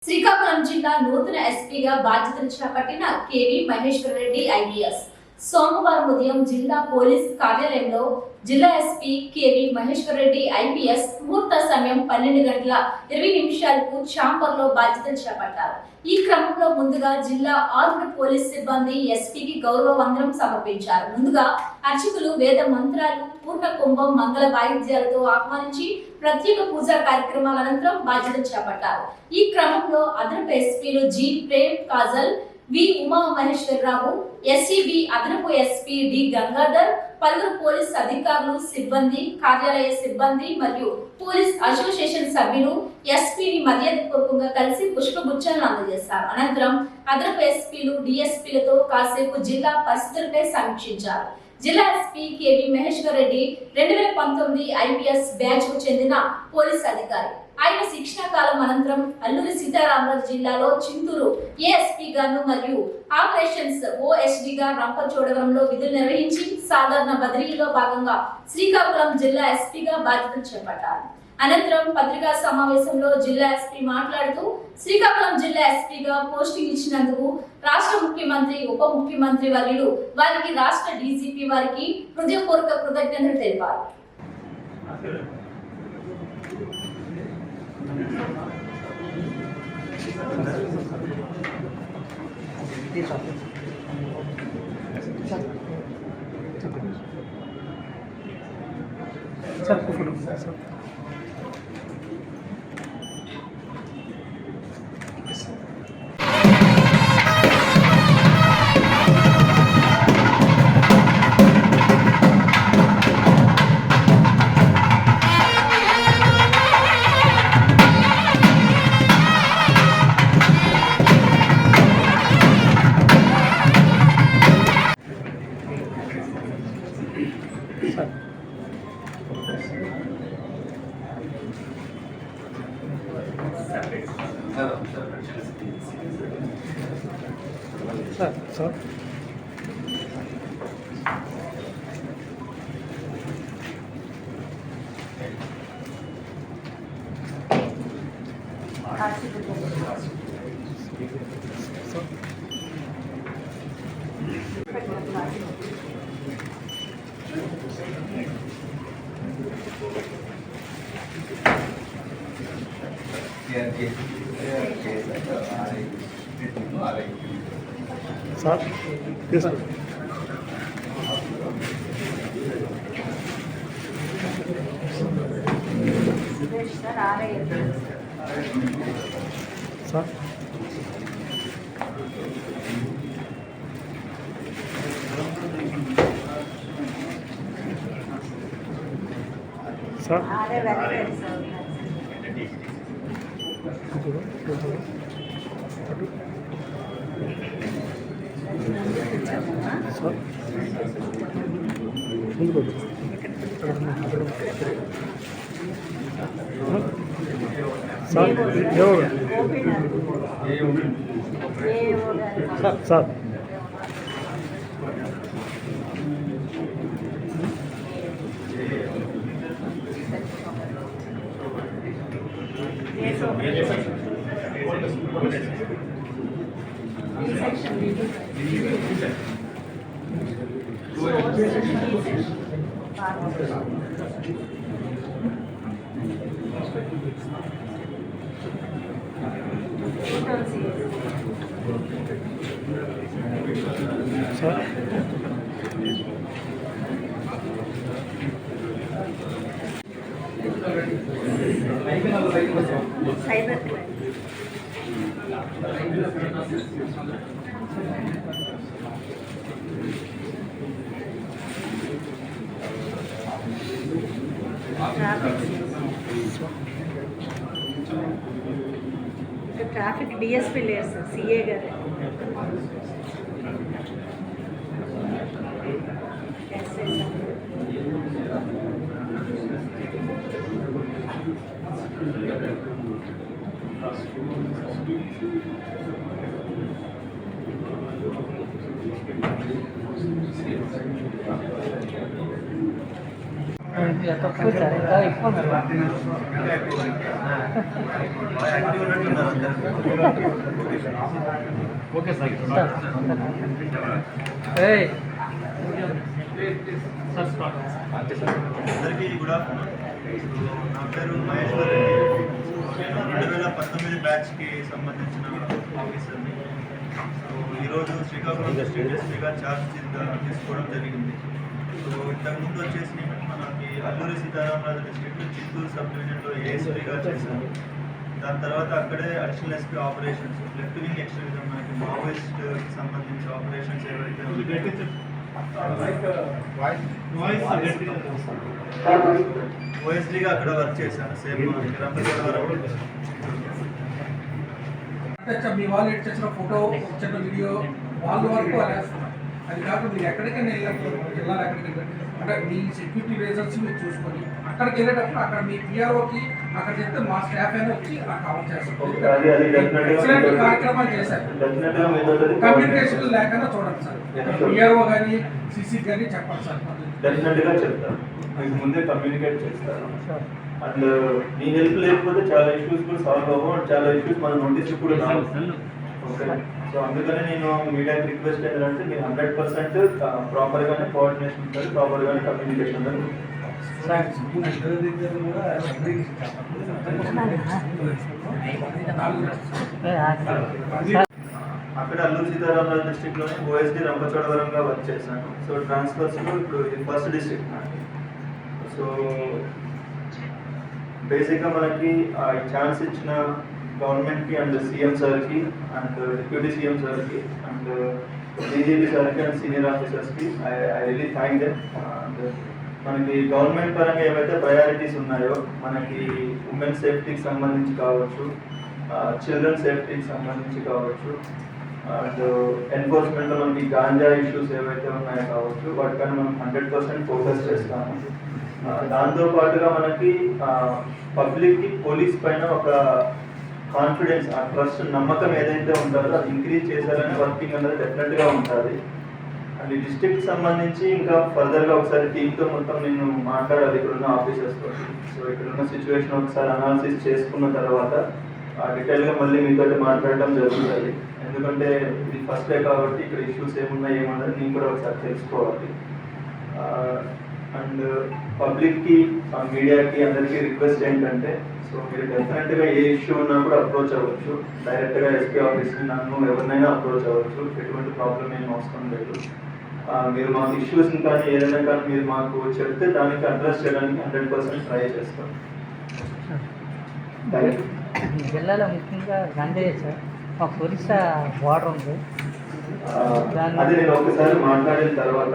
శ్రీకాకుళం జిల్లా నూతన ఎస్పీగా బాధ్యతలు చేపట్టిన కేవి మహేశ్వర్ రెడ్డి ఐపీఎస్ సోమవారం ఉదయం జిల్లా పోలీస్ కార్యాలయంలో జిల్లా SP KV Maheshwar Reddy IPS ముహూర్త సమయం 12:20 చాంపర్లో బాధ్యతలు చేపట్టారు. ఈ క్రమంలో ముందుగా జిల్లా ఆర్మ్డ్ పోలీస్ సిబ్బంది ఎస్పీకి గౌరవ వందనం సమర్పించారు. ముందుగా అర్చకులు వేద మంత్రాలు, పూర్ణ కుంభం, మంగళ వాయిద్యాలతో ఆహ్వానించి ప్రత్యేక పూజా కార్యక్రమాల అనంతరం బాధ్యతలు చేపట్టారు. ఈ క్రమంలో అదనపు ఎస్పీలు జి ప్రేమ్ కాజల్, వి ఉమా మహేశ్వరరావు, ఎస్సీబీ అదనపు ఎస్పీ డి గంగాధర్, పలువురు పోలీస్ అధికారులు, సిబ్బంది, కార్యాలయ సిబ్బంది మరియు పోలీస్ అసోసియేషన్ సభ్యులు ఎస్పీని మర్యాదపూర్వకంగా కలిసి పుష్పగుచ్చాలను అందజేశారు. అనంతరం అదనపు ఎస్పీలు, డిఎస్పీలతో కాసేపు జిల్లా పరిస్థితులపై సమీక్షించారు. జిల్లా SP KV Maheshwar Reddy 2019 IPS batch కు చెందిన పోలీస్ అధికారి. ఆయన శిక్షణ కాలం అనంతరం అల్లూరి సీతారామరాజు జిల్లాలో చింతూరు ఏఎస్పీ గాను మరియు ఆపరేషన్స్ ఓఎస్డీ గా రంపచోడవరంలో విధులు నిర్వహించి సాధారణ బదిలీలో భాగంగా శ్రీకాకుళం జిల్లా ఎస్పీగా బాధ్యతలు చేపట్టారు. అనంతరం పత్రికా సమావేశంలో జిల్లా ఎస్పీ మాట్లాడుతూ శ్రీకాకుళం జిల్లా ఎస్పీగా పోస్టింగ్ ఇచ్చినందుకు రాష్ట్ర ముఖ్యమంత్రి, ఉప ముఖ్యమంత్రి వర్యులు వారికి, రాష్ట్ర డీజీపీ వారికి హృదయపూర్వక కృతజ్ఞతలు తెలిపారు. Sir sir sir sir sir ముందు సార్ ఎవరు sir sir cyber traffic DSP లేరు సార్, సిఏ గారు. తక్కువ సార్ ఇంకా ఎక్కువ ఓకే సార్ అందరికీ గుడ్ ఆఫ్టర్నూన్. నా పేరు మహేశ్వర్ రెడ్డి. 2019 బ్యాచ్కి సంబంధించిన ఆఫీసర్ని. సో ఈరోజు శ్రీకాకుళం డిస్ట్రిక్ట్ ఎస్పీగా ఛార్జ్ తీసుకోవడం జరిగింది. సో ఇంతకుముందు వచ్చేసి మనకి అల్లూరి సీతారామరాజు డిస్ట్రిక్ట్ చిత్తూరు సబ్ డివిజన్లో ఏఎస్పీగా చేశాను. దాని తర్వాత అక్కడే additional SP operations left wing extremism మనకి మావోయిస్ట్కి సంబంధించి ఆపరేషన్స్ ఏవైతే ఓఎస్డీగా అక్కడ వర్క్ చేశాను. సేమ్ అంటే మీ వాళ్ళు ఎడ్ చేసిన ఫోటో చిన్న వీడియో వాళ్ళ వరకు వేస్తున్నారు. అది కాకుండా మీరు ఎక్కడికైనా వెళ్ళినప్పుడు జిల్లాలో ఎక్కడికి అంటే మీ సెక్యూరిటీ రీజన్స్ మీరు చూసుకొని అక్కడికి వెళ్ళేటప్పుడు అక్కడ మీ పిఆర్ఓకి అక్కడ చెప్తే మా స్టాఫ్ అయినా వచ్చి కవర్ చేస్తారు. కార్యక్రమాలు చేశారు. కమ్యూనికేషన్ లేకుండా చూడండి సార్. పిఆర్ఓ కానీ సిసి కానీ చెప్పండి సార్. డెఫినెట్గా చెప్తాను. మీకు ముందే కమ్యూనికేట్ చేస్తాను. అండ్ మీ హెల్ప్ లేకపోతే చాలా ఇష్యూస్ కూడా సాల్వ్ అవ్వవు. అండ్ చాలా ఇష్యూస్ మన నోటీస్ కూడా రావు. ఓకే, సో అందుకనే నేను మీడియాకి రిక్వెస్ట్ ఏంటంటే మీరు 100% ప్రాపర్గానే కోఆర్డినేషన్ ఉంటుంది, ప్రాపర్గానే కమ్యూనికేషన్ ఉంటుంది. అక్కడ అల్లూరు సీతారామరాజు డిస్ట్రిక్ట్లోనే ఓఎస్డీ రంపచోడవరంగా వర్క్ చేశాను. సో ట్రాన్స్ఫర్స్లో ఇప్పుడు ఫస్ట్ డిస్ట్రిక్ట్ నాకు. సో బేసిక్గా మనకి ఛాన్స్ ఇచ్చిన గవర్నమెంట్కి అండ్ సీఎం సార్కి అండ్ డిప్యూటీ సీఎం సార్కి అండ్ డీజీపీ సార్కి అండ్ సీనియర్ ఆఫీసర్స్కి I really thank them. And మనకి గవర్నమెంట్ పరంగా ఏవైతే ప్రయారిటీస్ ఉన్నాయో మనకి ఉమెన్ సేఫ్టీకి సంబంధించి కావచ్చు, చిల్డ్రన్ సేఫ్టీకి సంబంధించి కావచ్చు, అండ్ ఎన్ఫోర్స్మెంట్లో మనకి గాంజా ఇష్యూస్ ఏవైతే ఉన్నాయో కావచ్చు, వాటిపైన మనం 100% ఫోకస్ చేస్తాము. దాంతోపాటుగా మనకి పబ్లిక్కి పోలీస్ పైన ఒక కాన్ఫిడెన్స్, ఆ ట్రస్ట్, నమ్మకం ఏదైతే ఉంటుందో అది ఇంక్రీజ్ చేశారని వర్కింగ్ అనేది డెఫినెట్గా ఉంటుంది. అండ్ ఈ డిస్ట్రిక్ట్ సంబంధించి ఇంకా ఫర్దర్గా ఒకసారి టీంతో మొత్తం నేను మాట్లాడాలి ఇక్కడున్న ఆఫీసర్స్తో. సో ఇక్కడున్న సిచ్యువేషన్ ఒకసారి అనాలిసిస్ చేసుకున్న తర్వాత డీటెయిల్గా మళ్ళీ మీతో మాట్లాడడం జరుగుతుంది. ఎందుకంటే ఇది ఫస్ట్ డే కాబట్టి ఇక్కడ ఇష్యూస్ ఏమున్నాయి ఏమన్నది నేను కూడా ఒకసారి తెలుసుకోవాలి. అండ్ పబ్లిక్కి, మీడియాకి అందరికీ రిక్వెస్ట్ ఏంటంటే, సో మీరు డెఫినెట్గా ఏ ఇష్యూ ఉన్నా కూడా అప్రోచ్ అవ్వచ్చు. డైరెక్ట్గా ఎస్పీ ఆఫీస్కి నన్ను ఎవరినైనా అప్రోచ్ అవ్వచ్చు. ఎటువంటి ప్రాబ్లం ఏం అవసరం లేదు. మీరు మాకు ఇష్యూస్ కానీ ఏదైనా కానీ మీరు మాకు చెప్తే దానికి అడ్రస్ చేయడానికి 100% ట్రై చేస్తాం. జిల్లాలో ముఖ్యంగా గండే సార్ మా ఒరిస్సా బార్డర్ ఉంది. అది నేను ఒకసారి మాట్లాడిన తర్వాత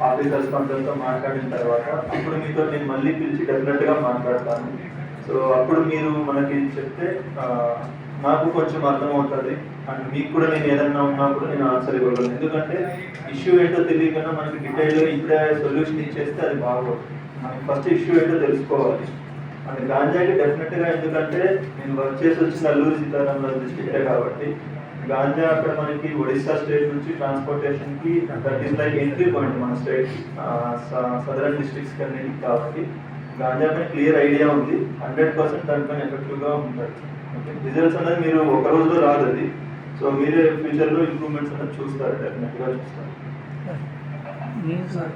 ఆఫీసర్స్ అందరితో మాట్లాడిన తర్వాత అప్పుడు మీతో నేను మళ్ళీ పిలిచి డెఫినెట్గా మాట్లాడతాను. సో అప్పుడు మీరు మనకి చెప్తే నాకు కొంచెం అర్థమవుతుంది. అండ్ మీకు కూడా నేను ఏదన్నా ఉన్నప్పుడు నేను ఆన్సర్ ఇవ్వగలను. ఎందుకంటే ఇష్యూ ఏంటో తెలియకుండా మనకి డీటెయిల్గా ఇప్పుడే సొల్యూషన్ ఇచ్చేస్తే అది బాగోదు. మనకి ఫస్ట్ ఇష్యూ ఏంటో తెలుసుకోవాలి. అండ్ గాంజాకి డెఫినెట్గా, ఎందుకంటే నేను వర్క్ చేసి వచ్చిన అల్లూరి సీతారామరాజు డిస్ట్రిక్టే కాబట్టి గాంజా అక్కడ మనకి ఒడిస్సా స్టేట్ నుంచి ట్రాన్స్పోర్టేషన్కి that is like entry point మన స్టేట్కి, సదరన్ డిస్ట్రిక్ట్స్కి అన్నిటికి. కాబట్టి గాంజా పైన క్లియర్ ఐడియా ఉంది. 100% దానిపైన ఎఫెక్టివ్గా ఉంటుంది. ఓకే, రిజల్ట్స్ అనేది మీరు ఒక రోజులో రాదు అది. సో మీరే ఫ్యూచర్లో ఇంప్రూవ్మెంట్స్ అనేది చూస్తారు, డెఫినెట్గా చూస్తారు. సార్